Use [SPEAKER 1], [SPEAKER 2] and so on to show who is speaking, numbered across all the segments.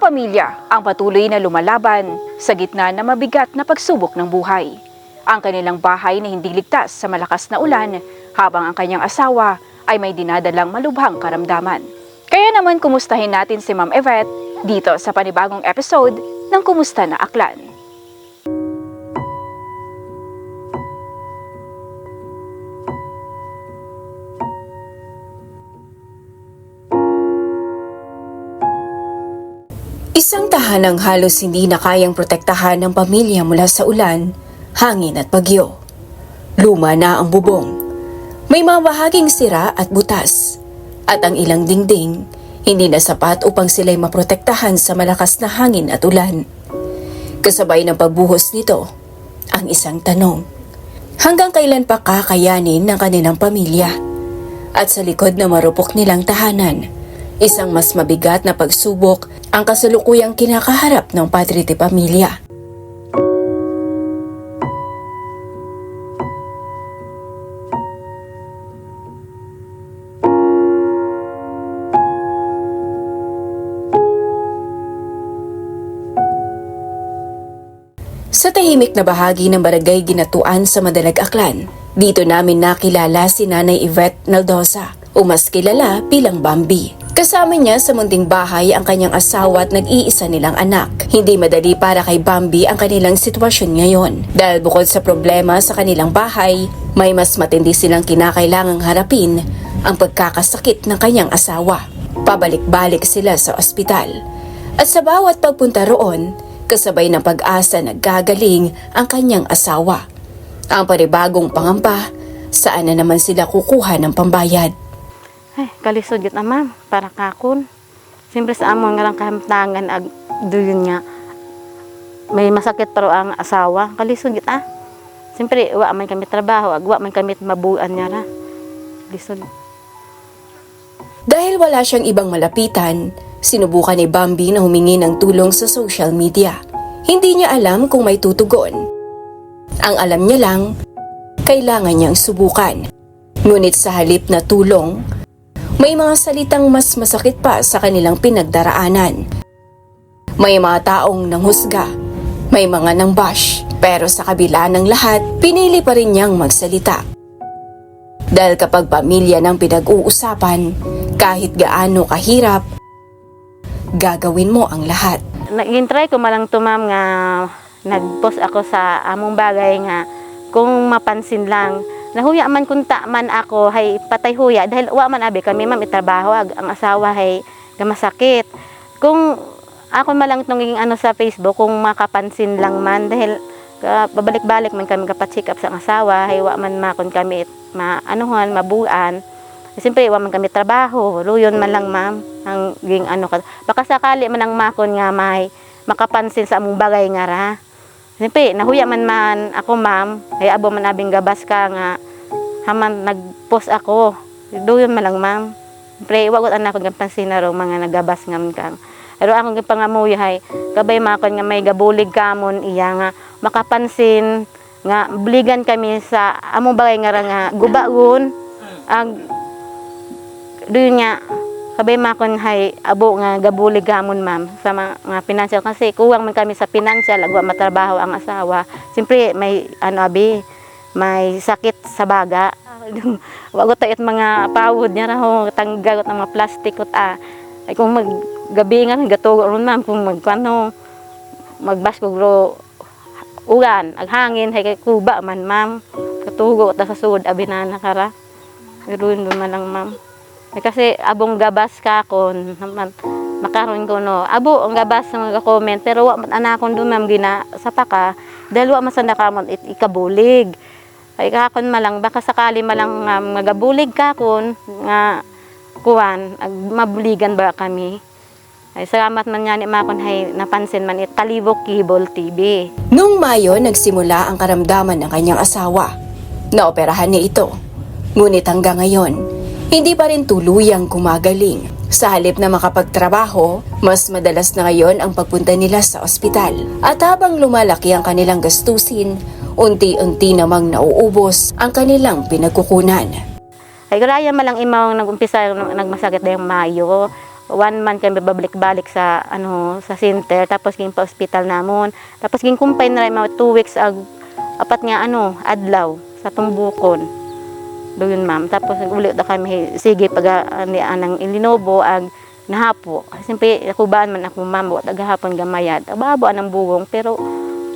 [SPEAKER 1] pamilya ang patuloy na lumalaban sa gitna ng mabigat na pagsubok ng buhay. Ang kanilang bahay na hindi ligtas sa malakas na ulan habang ang kanyang asawa ay may dinadalang malubhang karamdaman. Kaya naman kumustahin natin si Ma'am Yvette dito sa panibagong episode ng Kumusta na Aklan.
[SPEAKER 2] Isang tahanang halos hindi na kayang protektahan ng pamilya mula sa ulan, hangin at bagyo. Luma na ang bubong. May mga bahaging sira at butas. At ang ilang dingding, hindi na sapat upang sila'y maprotektahan sa malakas na hangin at ulan. Kasabay ng pagbuhos nito, ang isang tanong. Hanggang kailan pa kakayanin ng kanilang pamilya? At sa likod na marupok nilang tahanan, isang mas mabigat na pagsubok ang kasalukuyang kinakaharap ng padre de pamilya. Sa tahimik na bahagi ng barangay Ginatuan sa Madalag Aklan, dito namin nakilala si Nanay Yvette Naldosa, o mas kilala bilang Bambi. Kasama niya sa munting bahay ang kanyang asawa at nag-iisa nilang anak. Hindi madali para kay Bambi ang kanilang sitwasyon ngayon. Dahil bukod sa problema sa kanilang bahay, may mas matindi silang kinakailangang harapin ang pagkakasakit ng kanyang asawa. Pabalik-balik sila sa ospital. At sa bawat pagpunta roon, kasabay ng pag-asa na gagaling ang kanyang asawa. Ang panibagong pangamba, saan na naman sila kukuha ng pambayad?
[SPEAKER 3] Ay, kalisod yun ma'am, para kakon. Siyempre sa amon nga lang kahamtangan ag duyon nga. May masakit pero ang asawa, kalisod yun Siyempre, wa man kami trabaho, wa man kami mabuan niya ra. Kalisod.
[SPEAKER 2] Dahil wala siyang ibang malapitan, sinubukan ni Bambi na humingi ng tulong sa social media. Hindi niya alam kung may tutugon. Ang alam niya lang, kailangan niyang subukan. Ngunit sa halip na tulong, may mga salitang mas masakit pa sa kanilang pinagdaraanan. May mga taong nanghusga, may mga nangbash, pero sa kabila ng lahat, pinili pa rin niyang magsalita. Dahil kapag pamilya ng pinag-uusapan, kahit gaano kahirap, gagawin mo ang lahat.
[SPEAKER 3] Nag-intry ko malang to ma'am nga nag-post ako sa among bagay nga kung mapansin lang. Nahuya man kunta man ako hay patay huya dahil wa man abi kami ma'am itrabaho ang asawa hay gamasakit. Kung ako malang tunging ano sa Facebook kung makapansin lang man dahil babalik-balik man kami kapat-check up sa asawa hay wa man makon kami maanuhan mabuan. Siyempre wa man kami trabaho, luyon man lang ma'am ang ging ano ka. Baka sakali man ang makon nga may makapansin sa among bagay nga ra. Siyempre, nahuya man ako ma'am, ay abo man abing gabas ka nga, haman nag-post ako, doon man lang ma'am. Siyempre, wagot anak ko ng pansinaro, mga nagabas nga kang. Pero akong pangamuya ay, kabay makon nga may gabulig kamon, iya nga, makapansin, nga, bligan kami sa among bagay nga gubaon, doon nga, kabay makon hay abo nga gabulig gamon ma'am sa mga financial kasi kuwang man kami sa financial agwa matrabaho ang asawa. Siyempre may ano abi may sakit sa baga. Wagot tayot mga pawod niya ra ho tanggagot ng mga plastic ut ay kung maggabi nga gatugo ron ma'am kung magkano magbaskog ro ugan ag hangin hay kay kuba man ma'am katugo ta sa sud abi na nakara. Iruin man lang ma'am. Kasi abong gabas ka kon makaron ko no abo ang gabas ng mga comment pero wa man anakon do ma'am gina sa paka dahil wa masanda ka man ikabulig ay kakon malang baka sakali malang magabulig ka kon nga kuan ag mabuligan ba kami ay salamat man niya ni makon hay napansin man Talibok Cable TV.
[SPEAKER 2] Noong Mayo nagsimula ang karamdaman ng kanyang asawa. Naoperahan niya ito. Ngunit hanggang ngayon hindi pa rin tuluyang gumagaling. Sa halip na makapagtrabaho, mas madalas na ngayon ang pagpunta nila sa ospital. At habang lumalaki ang kanilang gastusin, unti-unti namang nauubos ang kanilang pinagkukunan.
[SPEAKER 3] Ay garaya malang imaw nag-umpisa nagmasakit na yung Mayo. 1 month kami babalik-balik sa sa center, tapos ging pa hospital namon, tapos ging kumpay na rin mga 2 weeks apat nga adlaw sa tumbukon doon ma'am. Tapos uli da kami sige pag anang ilinobo nahapo. Siyempre nakubaan man ako ma'am, wa gahapon gamayad ababo anang bugong, pero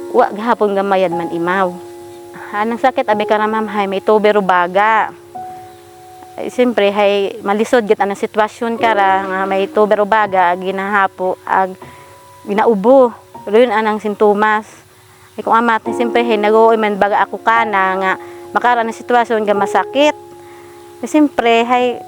[SPEAKER 3] wa gahapon gamayad man imaw. Anang sakit abi ka na ma'am, hay may tubero baga. Siyempre hay malisod gid anang sitwasyon kara nga may tuber o baga ginahapo ginaubo yun anang sintomas. Ay kung amat siyempre hay nagoy man baga ako kana nga makaran ng sitwasyon nga masakit. Siyempre hay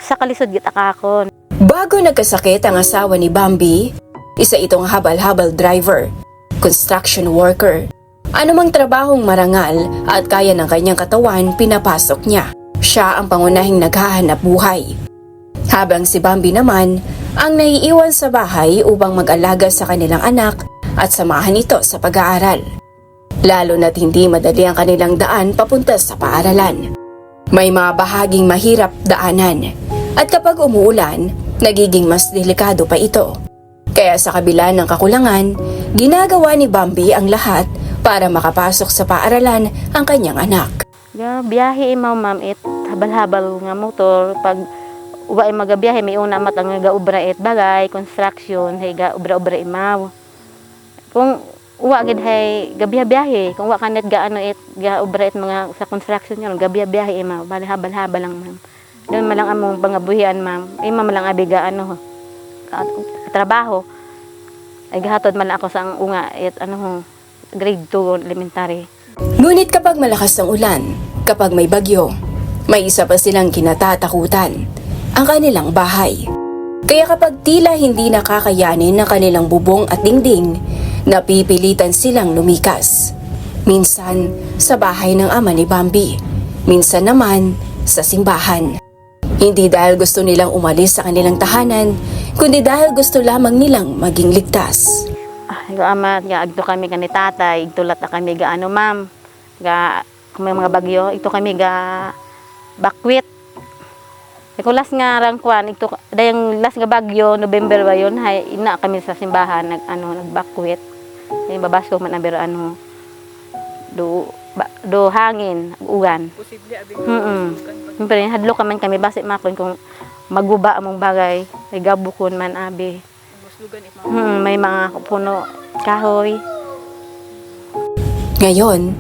[SPEAKER 3] sa kalisod gid akakon.
[SPEAKER 2] Bago nagkasakit ang asawa ni Bambi, isa itong habal-habal driver, construction worker. Anumang trabahong marangal at kaya ng kanyang katawan pinapasok niya. Siya ang pangunahing naghahanap buhay. Habang si Bambi naman ang naiiwan sa bahay upang mag-alaga sa kanilang anak at samahan ito sa pag-aaral. Lalo na't hindi madali ang kanilang daan papunta sa paaralan. May mga bahaging mahirap daanan at kapag umuulan, nagiging mas delikado pa ito. Kaya sa kabila ng kakulangan, ginagawa ni Bambi ang lahat para makapasok sa paaralan ang kanyang anak.
[SPEAKER 3] Biyahe imaw ma'am habal-habal nga motor pag uwa magabiyahe may una mat ang gaubra bagay construction hay gaubra imaw. Kung uwa gid hay gabiyahe kung wa kanet gaano gaubra mga sa construction yon gabiyahe imaw bali habal-habal lang ma'am. Doon malang among pangabuhian ma'am. Ay ma'am lang abi trabaho. Ay gahatod man ako sa ang unga grade 2 elementary.
[SPEAKER 2] Ngunit kapag malakas ang ulan, kapag may bagyo, may isa pa silang kinatatakutan, ang kanilang bahay. Kaya kapag tila hindi nakakayanin ng kanilang bubong at dingding, napipilitan silang lumikas. Minsan sa bahay ng ama ni Bambi, minsan naman sa simbahan. Hindi dahil gusto nilang umalis sa kanilang tahanan, kundi dahil gusto lamang nilang maging ligtas.
[SPEAKER 3] Ama nga agto kami kani tatay, itulat na kami gaano ma'am. Kung may mga bagyo, ito kami bakwit. Kung last nga rangkwan, ito dayang last nga bagyo, November ba yun, hay ina kami sa simbahan nagbakwit. Ay babasko man pero do hangin, ugan.
[SPEAKER 1] Posible abi.
[SPEAKER 3] Pero hadlo man kami base makon kung maguba among bagay, ay gabukon man abi. May mga puno kahoy.
[SPEAKER 2] Ngayon,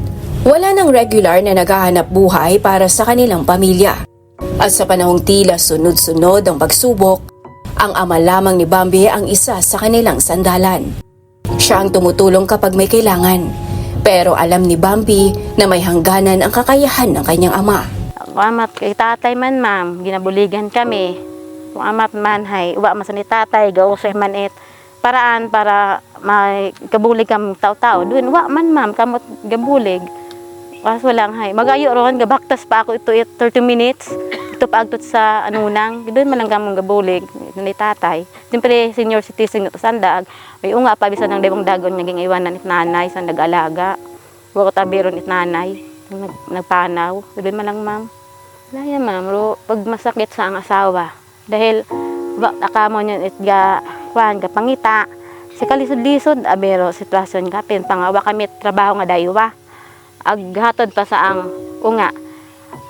[SPEAKER 2] wala nang regular na naghahanap buhay para sa kanilang pamilya. At sa panahong tila sunod-sunod ang pagsubok, ang ama lamang ni Bambi ang isa sa kanilang sandalan. Siya ang tumutulong kapag may kailangan, pero alam ni Bambi na may hangganan ang kakayahan ng kanyang ama.
[SPEAKER 3] Kung amat kay tatay man ma'am, ginabuligan kami. Kung amat man hay, uwa man sa ni tatay, gausay man paraan para may kabulig kam tao-tao. Doon, wa man ma'am, kamot gabulig. Kaso lang hay, magayo ron, gabaktas pa ako ito 30 minutes. Ito pa agtot sa anunang, doon man lang kamong gabulig ni tatay. Siyempre, senior citizen ito sandag. May unga pa bisa ng debong dagon naging iwanan it nanay sa nag-alaga. Huwag ko tabiron it nanay, nagpanaw. Doon man lang ma'am. Wala yan ma'am, pag masakit sa ang asawa. Dahil, akamo nyo pangita, si kalisod-lisod, abero, sitwasyon ka, pangawa kami, trabaho nga daywa. Aghatod pa sa ang unga.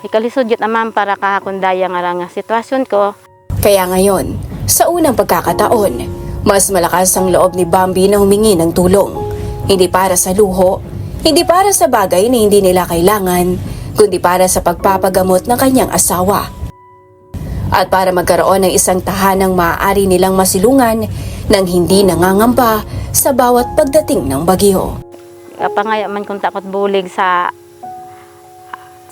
[SPEAKER 3] Ikalisod yun amam para kahakundaya nga sitwasyon ko.
[SPEAKER 2] Kaya ngayon, sa unang pagkakataon, mas malakas ang loob ni Bambi na humingi ng tulong. Hindi para sa luho, hindi para sa bagay na hindi nila kailangan, kundi para sa pagpapagamot ng kanyang asawa. At para magkaroon ng isang tahanang maaari nilang masilungan nang hindi nangangamba sa bawat pagdating ng bagyo.
[SPEAKER 3] Pangaya man kung takot bulig sa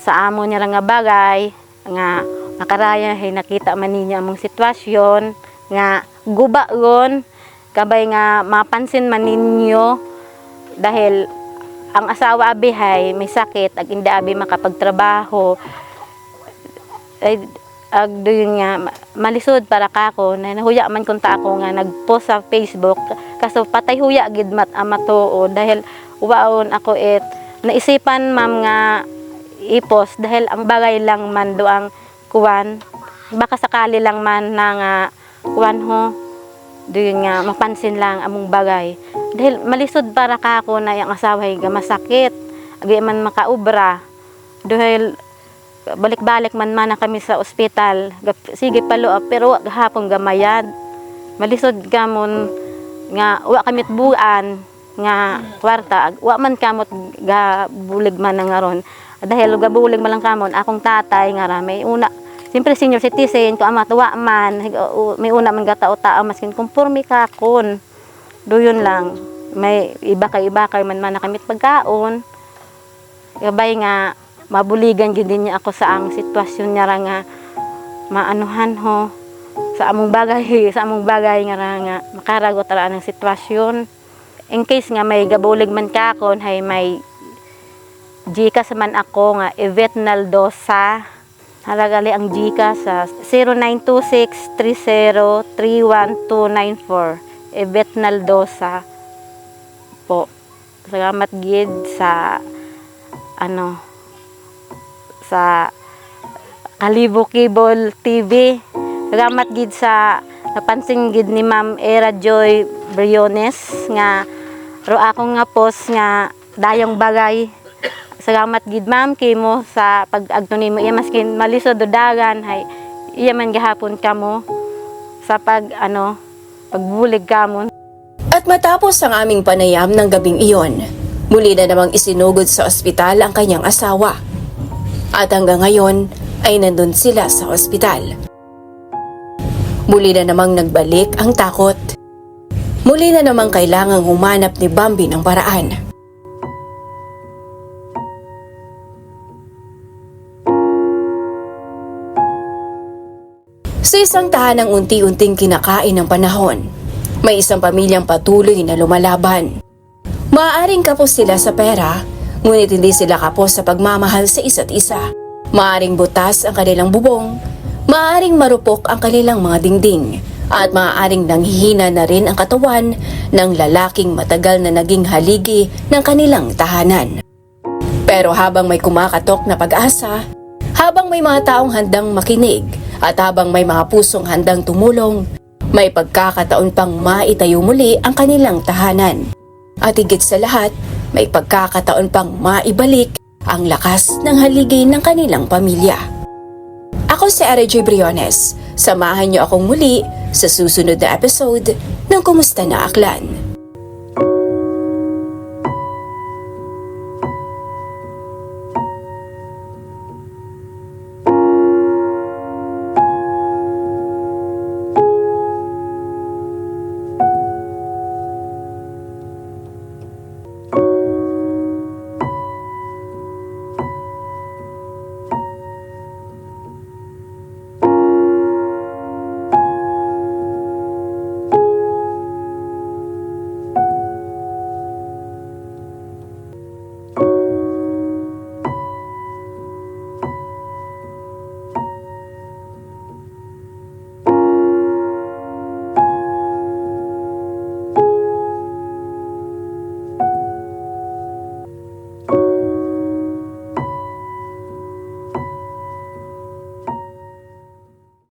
[SPEAKER 3] amo niya lang nga bagay, nga nakaraya nakita man niya among sitwasyon, nga guba ron, kabay nga mapansin man ninyo, dahil ang asawa abihay may sakit, ag hindi abi makapagtrabaho, ay doon nga malisod para kako na nahuya man kunta ako nga nagpost sa Facebook kaso patay huya gid mat amato dahil waon ako naisipan ma'am nga i-post dahil ang bagay lang man do ang kuwan baka sakali lang man na nga kuwan ho, doon nga mapansin lang among bagay. Dahil malisod para ka ako na yung asawa ay masakit, agi man makaubra. Dahil balik-balik man na kami sa ospital, sige palo pero gahapon gamayad. Malisod gamon nga wa kamit buan nga kwarta, wa man kamot gabulig man nga ron. Dahil gabulig man lang kamon akong tatay nga ra may una. Siyempre senior citizen ko ama tuwa man may una man gata-tao maskin konforme ka kon. Doyon lang may iba kay man na kamit pagkaon. Gabay nga mabuligan gyud din niya ako sa ang sitwasyon niya ra nga maanuhan ho sa among bagay nga ra nga makaragot ra ang sitwasyon. In case nga may gabulig man kakon hay may Gcash man ako nga Yvette Naldosa. Halagali ang Gcash sa 0926303194. Yvette Naldosa po. Salamat gid sa sa Kalibo Cable TV. Salamat gid sa napansin gid ni Ma'am Era Joy Briones nga ro ako nga post nga dayong bagay. Salamat gid ma'am kimo sa pag-agto nimo iya maskin malisod do dagan hay iya man gihapon kamo sa pagbulig kamo.
[SPEAKER 2] At matapos ang aming panayam ng gabing iyon, muli na namang isinugod sa ospital ang kanyang asawa. At hanggang ngayon ay nandun sila sa ospital. Muli na namang nagbalik ang takot. Muli na namang kailangang humanap ni Bambi ng paraan. Sa isang tahanang unti-unting kinakain ng panahon, may isang pamilyang patuloy na lumalaban. Maaaring kapos sila sa pera, ngunit hindi sila kapos sa pagmamahal sa isa't isa. Maaaring butas ang kanilang bubong, maaaring marupok ang kanilang mga dingding, at maaaring nanghihina na rin ang katawan ng lalaking matagal na naging haligi ng kanilang tahanan. Pero habang may kumakatok na pag-asa, habang may mga taong handang makinig, at habang may mga pusong handang tumulong, may pagkakataon pang maitayo muli ang kanilang tahanan. At higit sa lahat, may pagkakataon pang maibalik ang lakas ng haligi ng kanilang pamilya. Ako si RJ Briones. Samahan niyo akong muli sa susunod na episode ng Kumusta na Aklan.